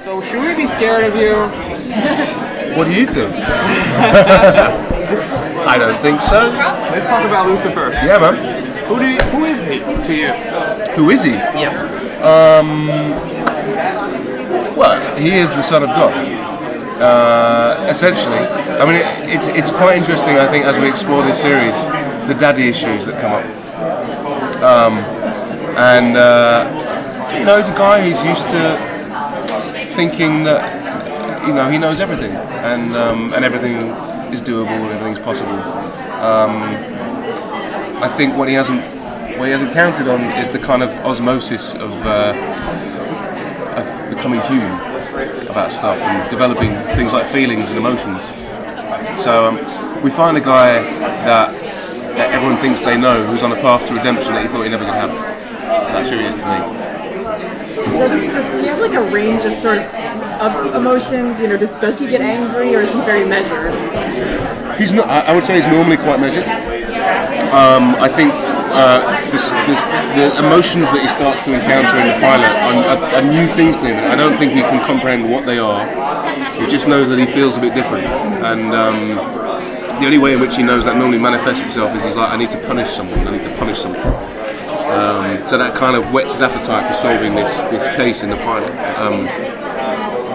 So should we be scared of you? What do you think? I don't think so. Let's talk about Lucifer. Yeah, man. Who is he to you? Who is he? Yeah. Well, he is the Son of God. Essentially, I mean, it's quite interesting. I think as we explore this series, the daddy issues that come up, so he's a guy who's used to thinking that he knows everything, and everything is doable and everything's possible. I think what he hasn't counted on is the kind of osmosis of becoming human about stuff and developing things like feelings and emotions. So we find a guy that everyone thinks they know, who's on a path to redemption that he thought he never could have. That's who he is to me. Does he have like a range of sort of emotions? Does he get angry, or is he very measured? He's not. I would say he's normally quite measured. I think the emotions that he starts to encounter in the pilot are new things to him. I don't think he can comprehend what they are. He just knows that he feels a bit different, and the only way in which he knows that normally manifests itself is he's like, I need to punish someone. So that kind of whets his appetite for solving this case in the pilot.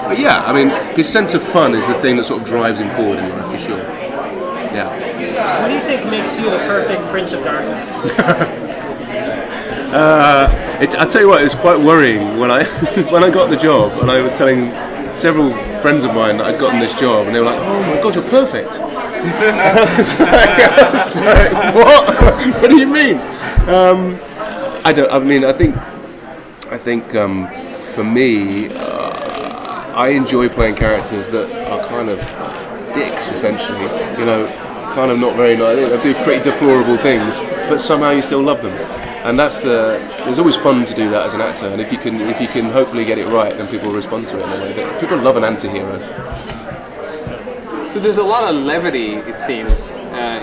But yeah, I mean, his sense of fun is the thing that sort of drives him forward in life, for sure. Yeah. What do you think makes you the perfect Prince of Darkness? I tell you what, it was quite worrying when I when I got the job, and I was telling several friends of mine that I'd gotten this job, and they were like, "Oh my God, you're perfect." I was like, what? What do you mean? I think for me, I enjoy playing characters that are kind of dicks, essentially. Kind of not very nice. They do pretty deplorable things, but somehow you still love them. And there's always fun to do that as an actor. And if you can hopefully get it right, then people respond to it in a way. But people love an anti-hero. So there's a lot of levity, it seems,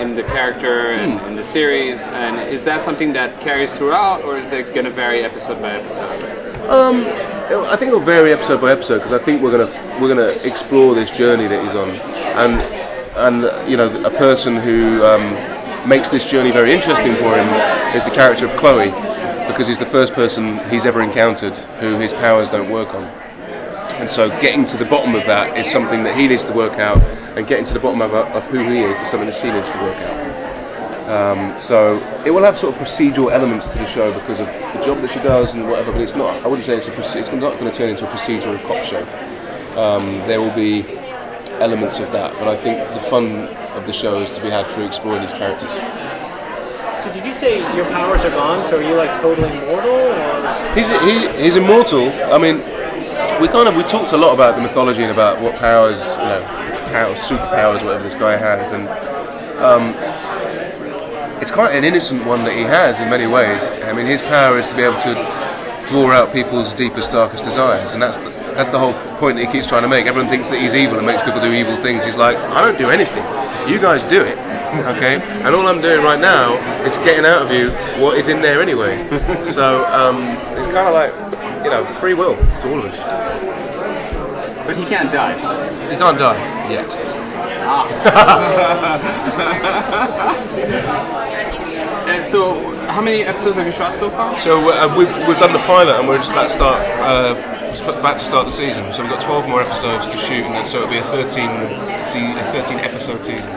in the character and in the series. And is that something that carries throughout, or is it going to vary episode by episode? I think it'll vary episode by episode, because I think we're gonna explore this journey that he's on, and a person who makes this journey very interesting for him is the character of Chloe, because he's the first person he's ever encountered who his powers don't work on. And so getting to the bottom of that is something that he needs to work out, and getting to the bottom of who he is something that she needs to work out. So it will have sort of procedural elements to the show because of the job that she does and whatever, but it's not. I wouldn't say it's not going to turn into a procedural cop show. There will be elements of that, but I think the fun of the show is to be had through exploring these characters. So did you say your powers are gone? So are you like totally immortal? Or? He's immortal. I mean, we talked a lot about the mythology and about what powers, superpowers, whatever this guy has, and it's quite an innocent one that he has in many ways. I mean, his power is to be able to draw out people's deepest, darkest desires, and that's the whole point that he keeps trying to make. Everyone thinks that he's evil and makes people do evil things. He's like, I don't do anything. You guys do it, okay? And all I'm doing right now is getting out of you what is in there anyway. So it's kind of like, free will to all of us. But he can't die. He can't die yet. And so, how many episodes have you shot so far? So we've done the pilot, and we're just about to start the season. So we've got 12 more episodes to shoot, and so it'll be a 13 episode season.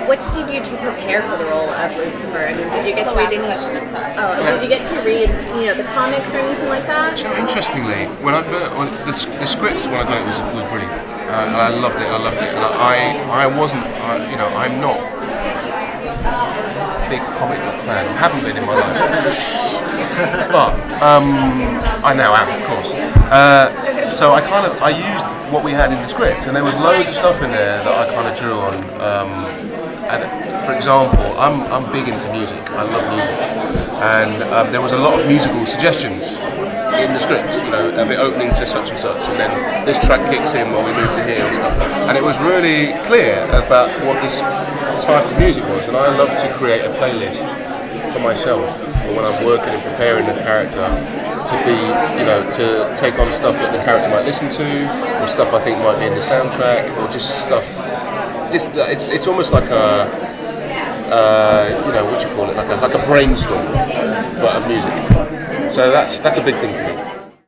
What did you do to prepare for the role of Lucifer? I mean, did you get to read any? Did you get to read, the comics or anything like that? So interestingly, when the scripts when I got it was brilliant. And I loved it. And I'm not a big comic book fan. I haven't been in my life. But I now am, of course. So I used what we had in the script, and there was loads of stuff in there that I kind of drew on. And for example, I'm big into music. I love music, and there was a lot of musical suggestions in the script, a bit opening to such and such, and then this track kicks in while we move to here and stuff. And it was really clear about what this type of music was, and I love to create a playlist for myself example, when I'm working and preparing the character, to be, to take on stuff that the character might listen to, or stuff I think might be in the soundtrack, or just stuff. It's almost like a, what do you call it? Like a brainstorm, but of music. So that's a big thing for me.